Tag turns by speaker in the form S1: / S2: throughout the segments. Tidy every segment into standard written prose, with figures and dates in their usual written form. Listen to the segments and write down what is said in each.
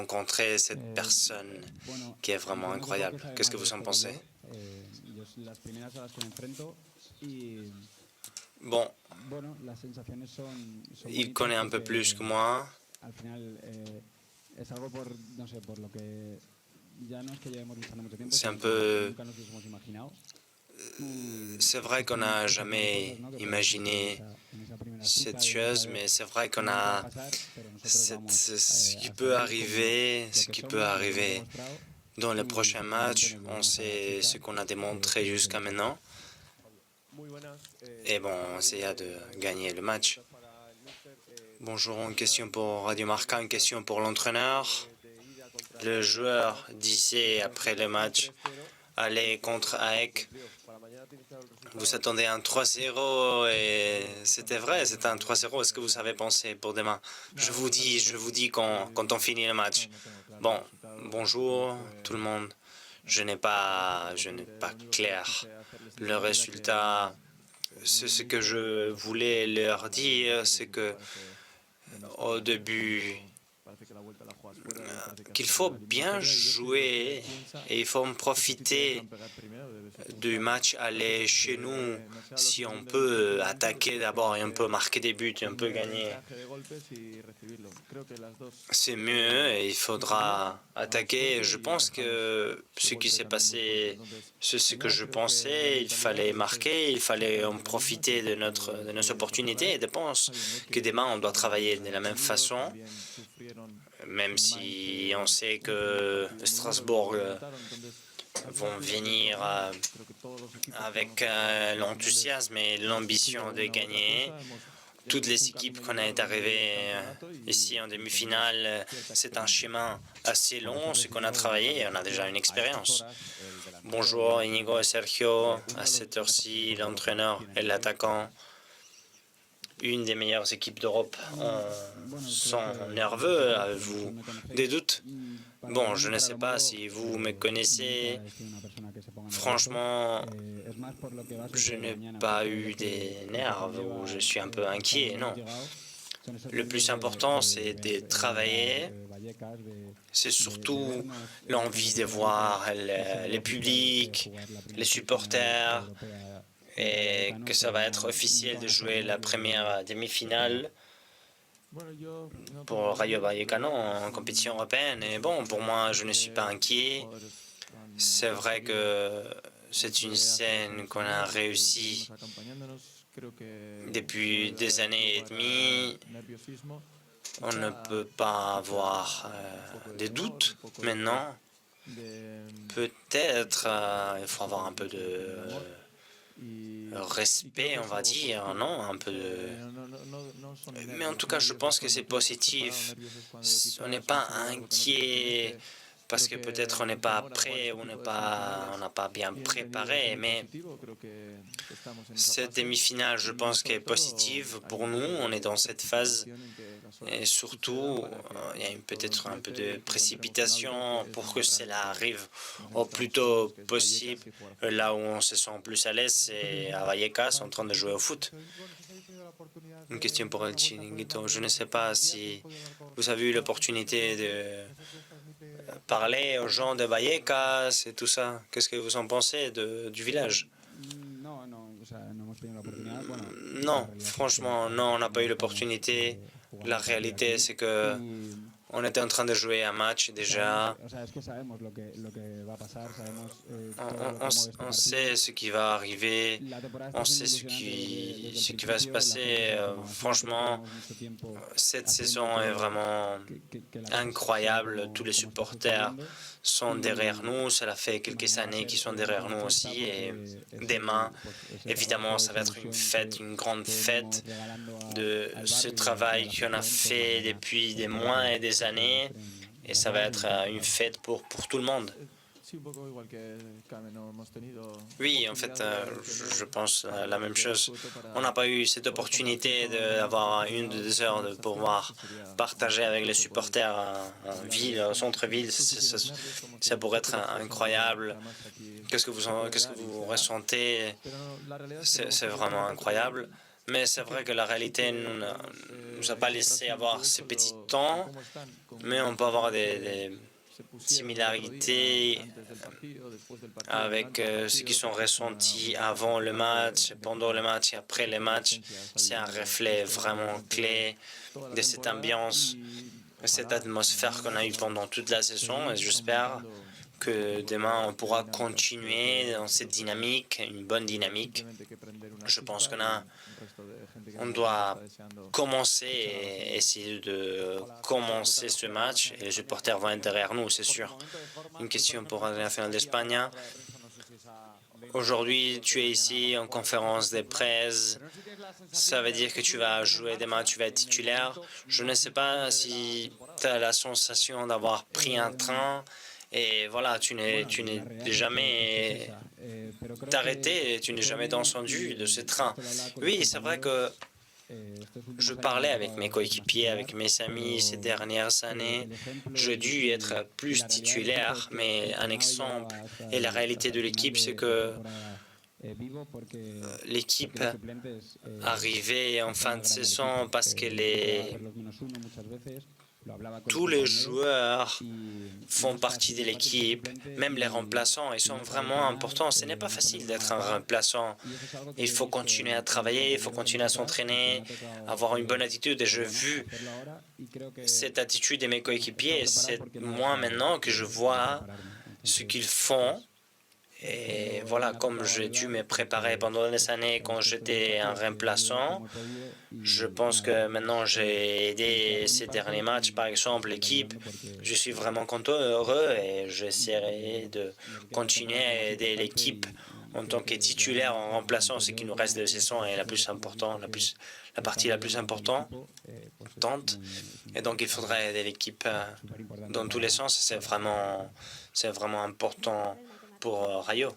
S1: rencontrer cette personne qui est vraiment incroyable. Qu'est-ce que vous en pensez? Bon, il connaît un peu plus que moi. C'est un peu... C'est vrai qu'on n'a jamais imaginé cette chose, mais c'est vrai qu'on a ce qui peut arriver, dans le prochain match. On sait ce qu'on a démontré jusqu'à maintenant. Et bon, on essaya de gagner le match. Bonjour, une question pour Radio Marca, une question pour l'entraîneur. Le joueur disait après le match, aller contre AEK. Vous attendez un 3-0 et c'était vrai, c'était un 3-0. Est-ce que vous avez pensé pour demain? Je vous dis quand on finit le match. Bon, bonjour tout le monde. Je n'ai pas clair le résultat. C'est ce que je voulais leur dire, c'est que au début, qu'il faut bien jouer et il faut en profiter du match aller chez nous. Si on peut attaquer d'abord et on peut marquer des buts et on peut gagner, c'est mieux et il faudra attaquer. Je pense que ce qui s'est passé, c'est ce que je pensais. Il fallait marquer, il fallait en profiter de nos opportunités et je pense que demain on doit travailler de la même façon. Même si on sait que Strasbourg vont venir avec l'enthousiasme et l'ambition de gagner. Toutes les équipes qu'on est arrivées ici en demi-finale, c'est un chemin assez long, ce qu'on a travaillé, on a déjà une expérience. Bonjour Inigo et Sergio, à cette heure-ci, l'entraîneur et l'attaquant. Une des meilleures équipes d'Europe sont nerveux. Avez-vous des doutes? Bon, je ne sais pas si vous me connaissez. Franchement, je n'ai pas eu des nerfs ou je suis un peu inquiet, non. Le plus important, c'est de travailler. C'est surtout l'envie de voir le public, les supporters, et que ça va être officiel de jouer la première demi-finale pour Rayo Vallecano en compétition européenne. Et bon, pour moi, je ne suis pas inquiet. C'est vrai que c'est une scène qu'on a réussi depuis des années et demie. On ne peut pas avoir des doutes maintenant. Peut-être il faut avoir un peu de respect, on va dire, non? Un peu de... Mais en tout cas, je pense que c'est positif. On n'est pas inquiet parce que peut-être on n'est pas prêt ou on n'a pas bien préparé, mais cette demi-finale, je pense qu'elle est positive pour nous. On est dans cette phase et surtout, il y a peut-être un peu de précipitation pour que cela arrive au plus tôt possible. Là où on se sent plus à l'aise, c'est à Vallecas, en train de jouer au foot. Une question pour El Chiringuito. Je ne sais pas si vous avez eu l'opportunité de parler aux gens de Vallecas et tout ça. Qu'est-ce que vous en pensez du village? Non, franchement, non, on n'a pas eu l'opportunité. La réalité, c'est que on était en train de jouer un match déjà. On sait ce qui va arriver. On sait ce qui va se passer. Franchement, cette saison est vraiment incroyable. Tous les supporters sont derrière nous. Cela fait quelques années qu'ils sont derrière nous aussi. Et demain, évidemment, ça va être une fête, une grande fête de ce travail qu'on a fait depuis des mois et des années. Et ça va être une fête pour tout le monde. Oui, en fait, je pense la même chose. On n'a pas eu cette opportunité d'avoir 1-2 heures de pouvoir partager avec les supporters en ville, au centre-ville. Ça pourrait être incroyable. Qu'est-ce que vous ressentez? C'est vraiment incroyable. Mais c'est vrai que la réalité nous a pas laissé avoir ces petits temps, mais on peut avoir des similarités avec ce qui sont ressentis avant le match, pendant le match et après le match. C'est un reflet vraiment clé de cette ambiance, cette atmosphère qu'on a eue pendant toute la saison. Et j'espère que demain on pourra continuer dans cette dynamique, une bonne dynamique. Je pense on doit commencer et essayer de commencer ce match et les supporters vont être derrière nous, c'est sûr. Une question pour la National d'Espagne. Aujourd'hui, tu es ici en conférence de presse. Ça veut dire que tu vas jouer demain, tu vas être titulaire. Je ne sais pas si tu as la sensation d'avoir pris un train et voilà, tu n'es jamais arrêté, tu n'es jamais descendu de ce train. Oui, c'est vrai que je parlais avec mes coéquipiers, avec mes amis ces dernières années. J'ai dû être plus titulaire, mais un exemple et la réalité de l'équipe, c'est que l'équipe arrivait en fin de saison parce que tous les joueurs font partie de l'équipe, même les remplaçants, ils sont vraiment importants. Ce n'est pas facile d'être un remplaçant. Il faut continuer à travailler, il faut continuer à s'entraîner, avoir une bonne attitude. Et j'ai vu cette attitude de mes coéquipiers. C'est moi maintenant que je vois ce qu'ils font. Et voilà, comme j'ai dû me préparer pendant des années quand j'étais un remplaçant, je pense que maintenant j'ai aidé ces derniers matchs, par exemple l'équipe. Je suis vraiment content, heureux et j'essaierai de continuer à aider l'équipe en tant que titulaire, en remplaçant ce qui nous reste de saison est la plus importante, la partie la plus importante. Et donc il faudrait aider l'équipe dans tous les sens. C'est vraiment important pour Rayo.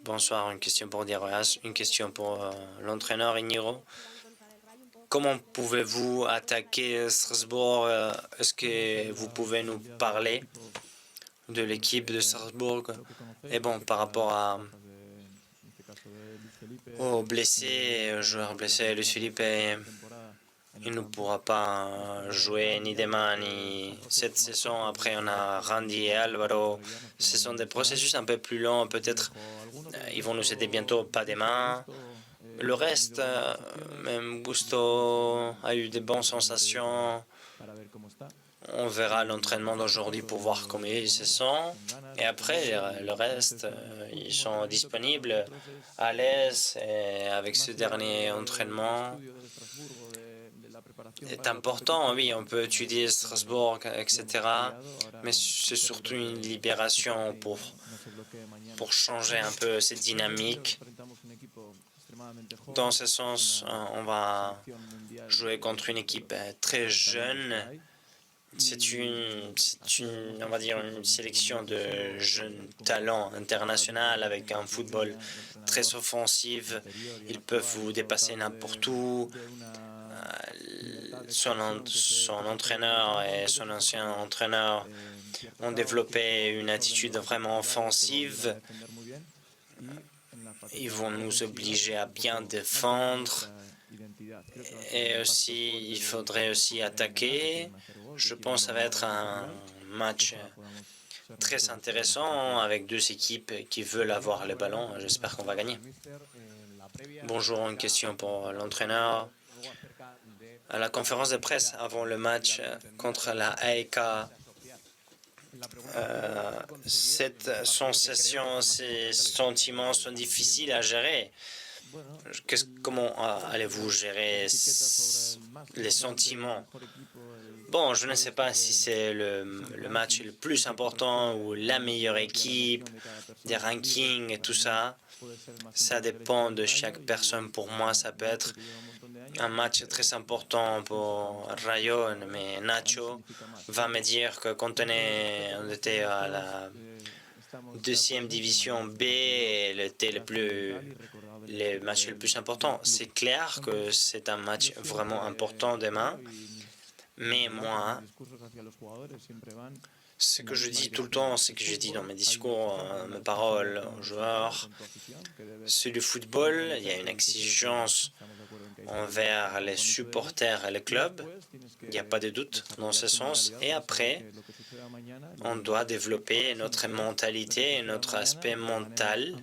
S1: Bonsoir, une question pour Diarras, une question pour l'entraîneur Iñigo. Comment pouvez-vous attaquer Strasbourg? Est-ce que vous pouvez nous parler de l'équipe de Strasbourg? Et bon, par rapport aux blessés, aux joueurs blessés, Luis Felipe, il ne pourra pas jouer ni demain ni cette saison. Après, on a Randy et Alvaro. Ce sont des processus un peu plus longs. Peut-être ils vont nous aider bientôt, pas demain. Le reste, même Gusto a eu de bonnes sensations. On verra l'entraînement d'aujourd'hui pour voir comment ils se sentent. Et après, le reste, ils sont disponibles, à l'aise. Et avec ce dernier entraînement, est important. Oui, on peut étudier Strasbourg, etc. Mais c'est surtout une libération pour changer un peu cette dynamique. Dans ce sens, on va jouer contre une équipe très jeune. On va dire, une sélection de jeunes talents internationaux avec un football très offensif. Ils peuvent vous dépasser n'importe où. Son entraîneur et son ancien entraîneur ont développé une attitude vraiment offensive. Ils vont nous obliger à bien défendre. Et aussi, il faudrait aussi attaquer. Je pense que ça va être un match très intéressant avec deux équipes qui veulent avoir le ballon. J'espère qu'on va gagner. Bonjour, une question pour l'entraîneur. À la conférence de presse avant le match contre la AEK, cette sensation, ces sentiments sont difficiles à gérer. Comment allez-vous gérer les sentiments? Bon, je ne sais pas si c'est le match le plus important ou la meilleure équipe, des rankings et tout ça. Ça dépend de chaque personne. Pour moi, ça peut être un match très important pour Rayo, mais Nacho va me dire que quand on était à la deuxième division B, était le match le plus important. C'est clair que c'est un match vraiment important demain, Mais moi, ce que je dis tout le temps, ce que je dis dans mes discours, mes paroles aux joueurs, c'est le football, il y a une exigence envers les supporters et les clubs, il n'y a pas de doute dans ce sens. Et après, on doit développer notre mentalité, notre aspect mental.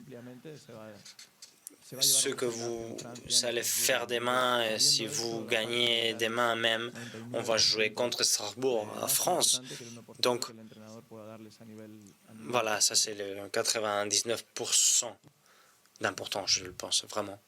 S1: Ce que vous allez faire demain, et si vous gagnez demain même, on va jouer contre Strasbourg à France. Donc, voilà, ça c'est le 99% d'importance, je le pense vraiment.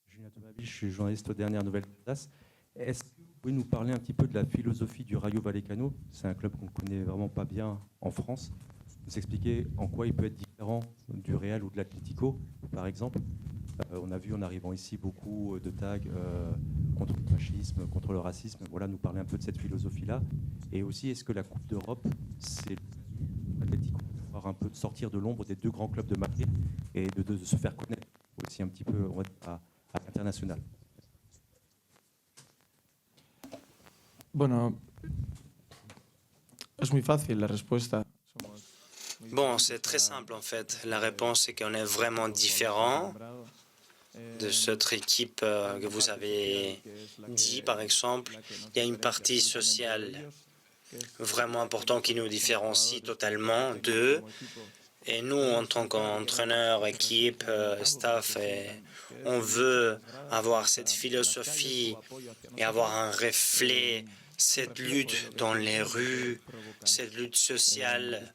S2: Julien Tomavi, je suis journaliste aux dernières nouvelles d'Alsace. Est-ce que vous pouvez nous parler un petit peu de la philosophie du Rayo Vallecano? C'est un club qu'on ne connaît vraiment pas bien en France. Nous expliquer en quoi il peut être différent du Real ou de l'Atlético, par exemple. On a vu en arrivant ici beaucoup de tags contre le fascisme, contre le racisme. Voilà, nous parler un peu de cette philosophie-là. Et aussi, est-ce que la Coupe d'Europe, c'est l'Atlético, un peu de sortir de l'ombre des deux grands clubs de Madrid et de se faire connaître aussi un petit peu à l'international?
S3: Bueno, es muy fácil la respuesta.
S1: Bon, c'est très simple en fait. La réponse est qu'on est vraiment différent de cette équipe que vous avez dit, par exemple. Il y a une partie sociale vraiment importante qui nous différencie totalement d'eux. Et nous, en tant qu'entraîneur, équipe, staff, on veut avoir cette philosophie et avoir un reflet, cette lutte dans les rues, cette lutte sociale,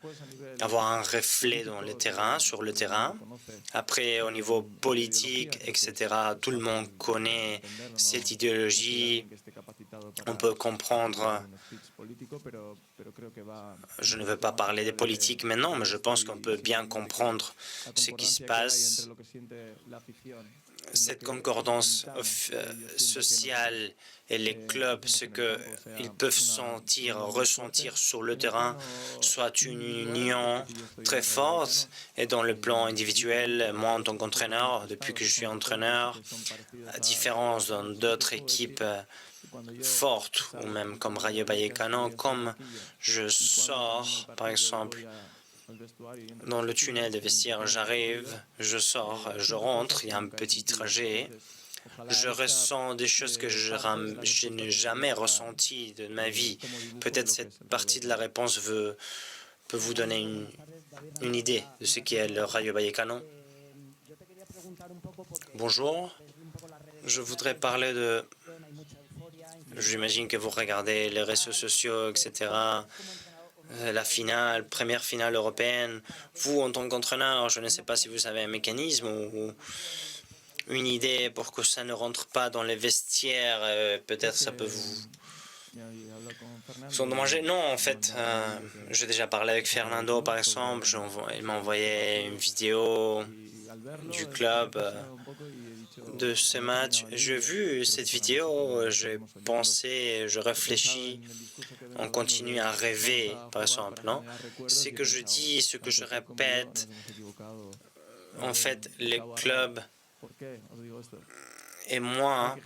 S1: avoir un reflet dans le terrain, sur le terrain. Après, au niveau politique, etc., tout le monde connaît cette idéologie. On peut comprendre. Je ne veux pas parler des politiques maintenant, mais je pense qu'on peut bien comprendre ce qui se passe. Cette concordance sociale et les clubs, ce qu'ils peuvent sentir, ressentir sur le terrain, soit une union très forte. Et dans le plan individuel, moi en tant qu'entraîneur, depuis que je suis entraîneur, à différence d'autres équipes fortes, ou même comme Rayo Vallecano, comme je sors, par exemple, dans le tunnel de vestiaire, j'arrive, je sors, je rentre, il y a un petit trajet. Je ressens des choses que je n'ai jamais ressenties de ma vie. Peut-être cette partie de la réponse peut vous donner une idée de ce qu'est le Rayo Vallecano. Bonjour, je voudrais parler de... J'imagine que vous regardez les réseaux sociaux, etc., la finale, première finale européenne. Vous, en tant qu'entraîneur, je ne sais pas si vous avez un mécanisme ou une idée pour que ça ne rentre pas dans les vestiaires. Peut-être ça peut vous endommager. Non, en fait, j'ai déjà parlé avec Fernando, par exemple. Il m'a envoyé une vidéo du club de ce match. J'ai vu cette vidéo, j'ai pensé, je réfléchis, on continue à rêver, par exemple, non? Ce que je dis, ce que je répète, en fait, les clubs et moi,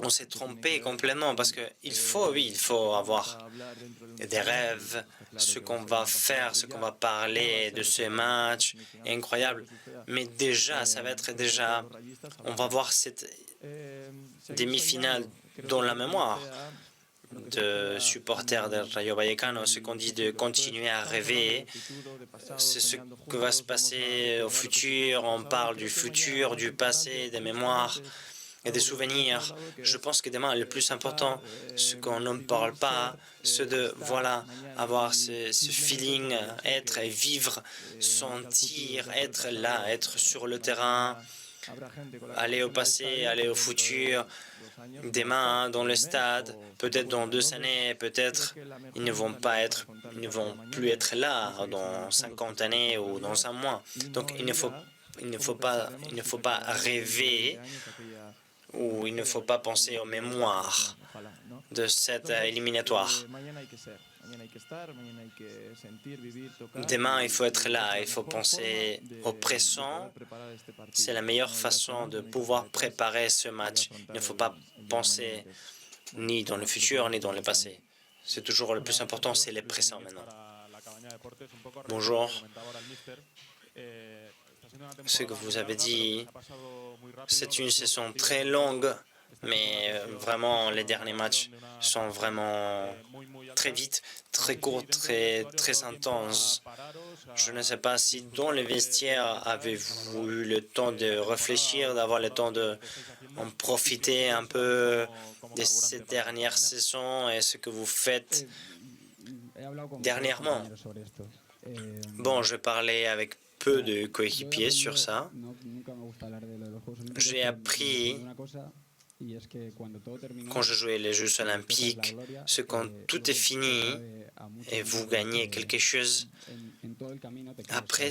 S1: on s'est trompé complètement parce qu'il faut, oui, il faut avoir des rêves, ce qu'on va faire, ce qu'on va parler de ce match est incroyable. Mais déjà, ça va être déjà, on va voir cette demi-finale dans la mémoire de supporters de Rayo Vallecano. Ce qu'on dit de continuer à rêver, c'est ce que va se passer au futur. On parle du futur, du passé, des mémoires et des souvenirs. Je pense que demain, le plus important, ce qu'on ne parle pas, c'est de, voilà, avoir ce feeling, être et vivre, sentir, être là, être sur le terrain, aller au passé, aller au futur. Demain, dans le stade, peut-être dans 2 années, peut-être ils ne vont plus être là dans 50 années ou dans un mois. Donc il ne faut pas rêver ou il ne faut pas penser aux mémoires. de cette éliminatoire. Demain, il faut être là, il faut penser au présent. C'est la meilleure façon de pouvoir préparer ce match. Il ne faut pas penser ni dans le futur, ni dans le passé. C'est toujours le plus important, c'est le présent maintenant. Bonjour. Ce que vous avez dit, c'est une saison très longue, mais vraiment les derniers matchs sont vraiment très vite, très courts, très intenses. Je ne sais pas si dans les vestiaires avez-vous eu le temps de réfléchir, d'avoir le temps de en profiter un peu de cette dernière saison et ce que vous faites dernièrement. Bon, je parlais avec peu de coéquipiers sur ça. J'ai appris quand je jouais les Jeux olympiques, c'est quand tout est fini et vous gagnez quelque chose, après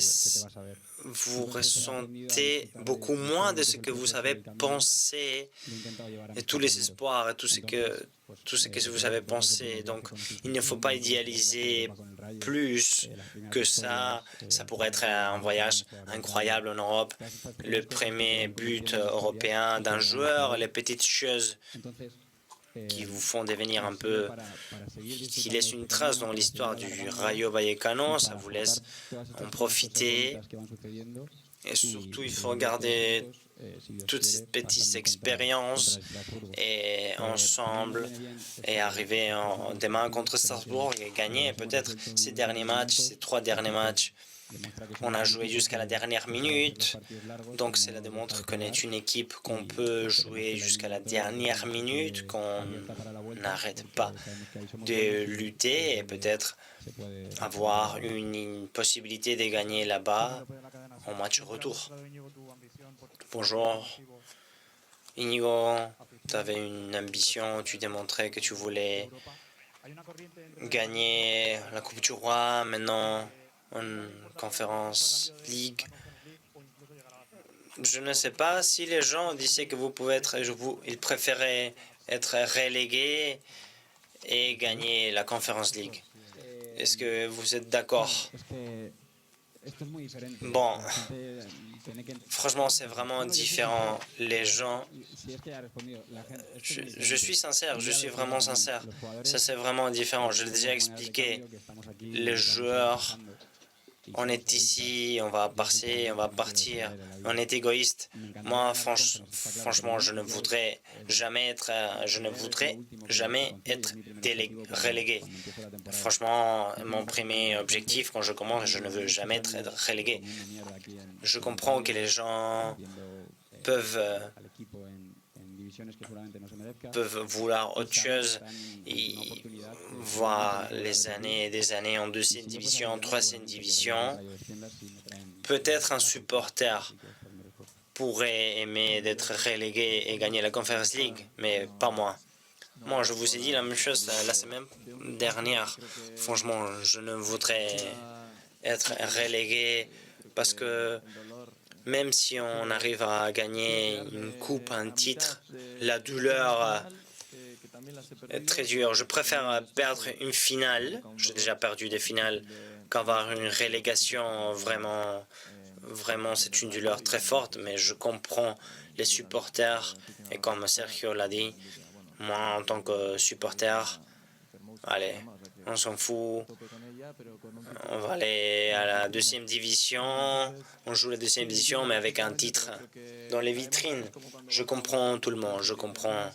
S1: vous ressentez beaucoup moins de ce que vous avez pensé et tous les espoirs et tout ce que vous avez pensé. Donc, il ne faut pas idéaliser plus que ça. Ça pourrait être un voyage incroyable en Europe. Le premier but européen d'un joueur, les petites choses qui vous font devenir un peu, qui laissent une trace dans l'histoire du Rayo Vallecano, ça vous laisse en profiter. Et surtout, il faut garder toutes ces petites expériences et ensemble et arriver demain contre Strasbourg et gagner peut-être ces derniers matchs, ces 3 derniers matchs. On a joué jusqu'à la dernière minute, donc cela démontre qu'on est une équipe qu'on peut jouer jusqu'à la dernière minute, qu'on n'arrête pas de lutter et peut-être avoir une possibilité de gagner là-bas en match retour. Bonjour. Inigo, tu avais une ambition, tu démontrais que tu voulais gagner la Coupe du Roi, maintenant en Conference League. Je ne sais pas si les gens disaient que vous pouvez être, ils préféraient être relégués et gagner la Conference League. Est-ce que vous êtes d'accord? Bon, franchement, c'est vraiment différent. Les gens, je suis sincère, je suis vraiment sincère. Ça, c'est vraiment différent. Je l'ai déjà expliqué. Les joueurs, on est ici, on va passer, on va partir. On est égoïste. Moi, franchement, je ne voudrais jamais être relégué. Franchement, mon premier objectif quand je commence, je ne veux jamais être relégué. Je comprends que les gens peuvent vouloir autre chose et voir les années et des années en 2e division, en 3e division. Peut-être un supporter pourrait aimer d'être relégué et gagner la Conference League, mais pas moi. Moi, je vous ai dit la même chose la semaine dernière. Franchement, je ne voudrais être relégué parce que même si on arrive à gagner une coupe, un titre, la douleur est très dure. Je préfère perdre une finale, j'ai déjà perdu des finales, qu'avoir une relégation. Vraiment, c'est une douleur très forte, mais je comprends les supporters. Et comme Sergio l'a dit, moi, en tant que supporter, allez, on s'en fout. On va aller à la 2e division. On joue la 2e division, mais avec un titre dans les vitrines. Je comprends tout le monde. Je comprends.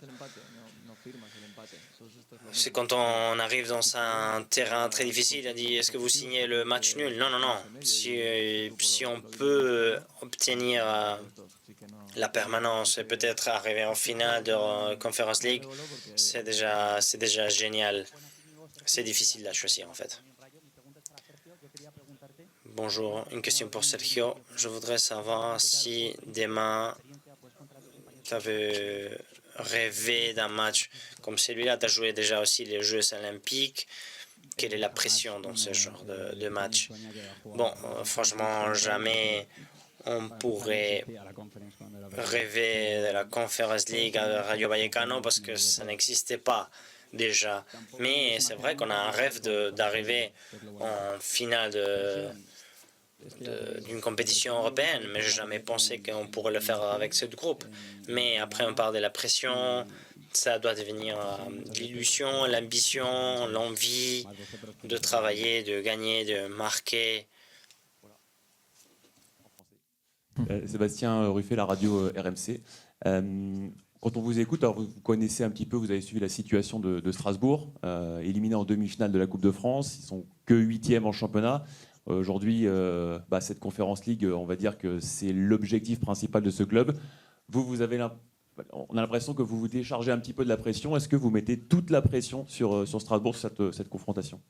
S1: C'est quand on arrive dans un terrain très difficile, on dit est-ce que vous signez le match nul? Non, non, non. Si on peut obtenir la permanence et peut-être arriver en finale de Conference League, c'est déjà génial. C'est difficile à choisir en fait. Bonjour, une question pour Sergio. Je voudrais savoir si demain tu avais rêvé d'un match comme celui-là. Tu as joué déjà aussi les Jeux olympiques. Quelle est la pression dans ce genre de match? Bon, franchement, jamais on pourrait rêver de la Conference League à Rayo Vallecano parce que ça n'existait pas. déjà. Mais c'est vrai qu'on a un rêve d'arriver en finale d'une compétition européenne, mais je n'ai jamais pensé qu'on pourrait le faire avec ce groupe. Mais après, on parle de la pression, ça doit devenir l'illusion, l'ambition, l'envie de travailler, de gagner, de marquer.
S3: Sébastien Ruffet, la radio RMC. Quand on vous écoute, alors vous connaissez un petit peu, vous avez suivi la situation de Strasbourg, éliminé en demi-finale de la Coupe de France. Ils sont que 8e en championnat. Aujourd'hui, cette Conference League, on va dire que c'est l'objectif principal de ce club. On a l'impression que vous vous déchargez un petit peu de la pression. Est-ce que vous mettez toute la pression sur Strasbourg, sur cette confrontation ?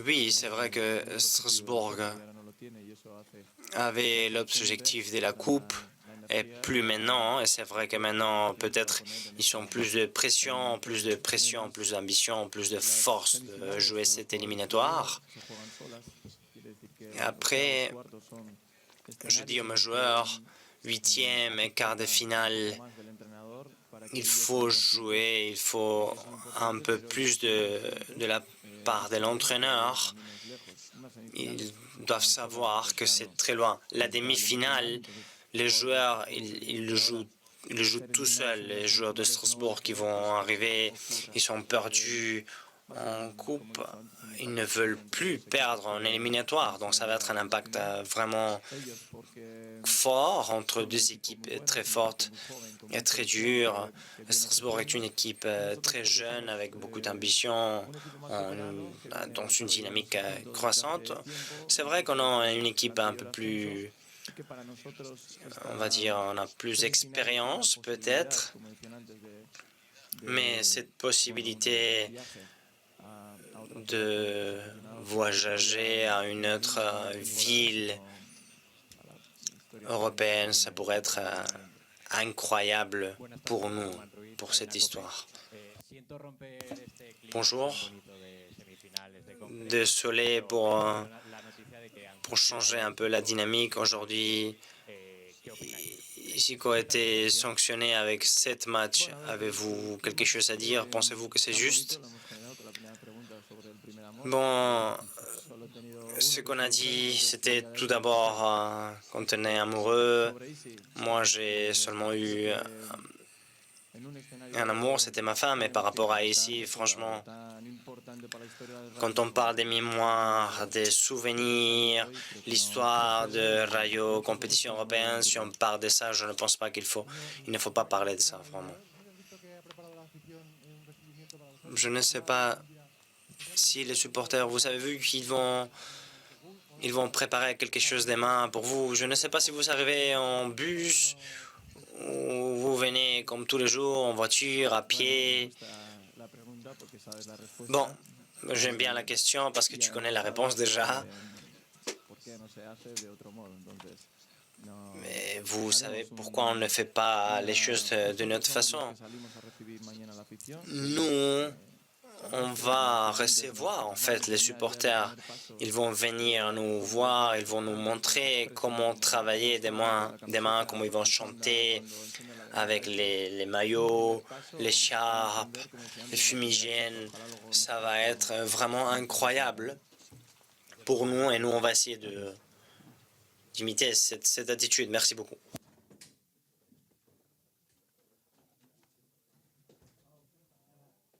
S1: Oui, c'est vrai que Strasbourg avait l'objectif de la Coupe et plus maintenant. Et c'est vrai que maintenant, peut-être, ils ont plus de pression, plus d'ambition, plus de force de jouer cet éliminatoire. Après, je dis à mes joueurs, 8e et quart de finale, il faut jouer, il faut un peu plus de la part de l'entraîneur. Ils doivent savoir que c'est très loin. La demi-finale, les joueurs, ils le jouent tout seuls. Les joueurs de Strasbourg qui vont arriver, ils sont perdus en coupe. Ils ne veulent plus perdre en éliminatoire. Donc ça va être un impact vraiment fort entre deux équipes très fortes et très dures. Strasbourg est une équipe très jeune avec beaucoup d'ambition dans une dynamique croissante. C'est vrai qu'on a une équipe un peu plus, on va dire, on a plus d'expérience peut-être, mais cette possibilité de voyager à une autre ville européenne, ça pourrait être incroyable pour nous, pour cette histoire. Bonjour. Désolé pour changer un peu la dynamique. Aujourd'hui, Isiko a été sanctionné avec 7 matchs. Avez-vous quelque chose à dire? Pensez-vous que c'est juste? Bon, ce qu'on a dit, c'était tout d'abord quand on est amoureux. Moi, j'ai seulement eu un amour, c'était ma femme. Et par rapport à ici, franchement, quand on parle des mémoires, des souvenirs, l'histoire de Rayo, compétition européenne, si on parle de ça, je ne pense pas il ne faut pas parler de ça, vraiment. Je ne sais pas si les supporters, vous avez vu qu'ils vont préparer quelque chose demain pour vous. Je ne sais pas si vous arrivez en bus ou vous venez comme tous les jours en voiture, à pied. Bon, j'aime bien la question parce que tu connais la réponse déjà. Mais vous savez pourquoi on ne fait pas les choses de notre façon. Nous, on va recevoir en fait les supporters. Ils vont venir nous voir, ils vont nous montrer comment travailler demain, comment ils vont chanter avec les maillots, les charpes, les fumigènes. Ça va être vraiment incroyable pour nous et nous on va essayer d'imiter cette attitude. Merci beaucoup.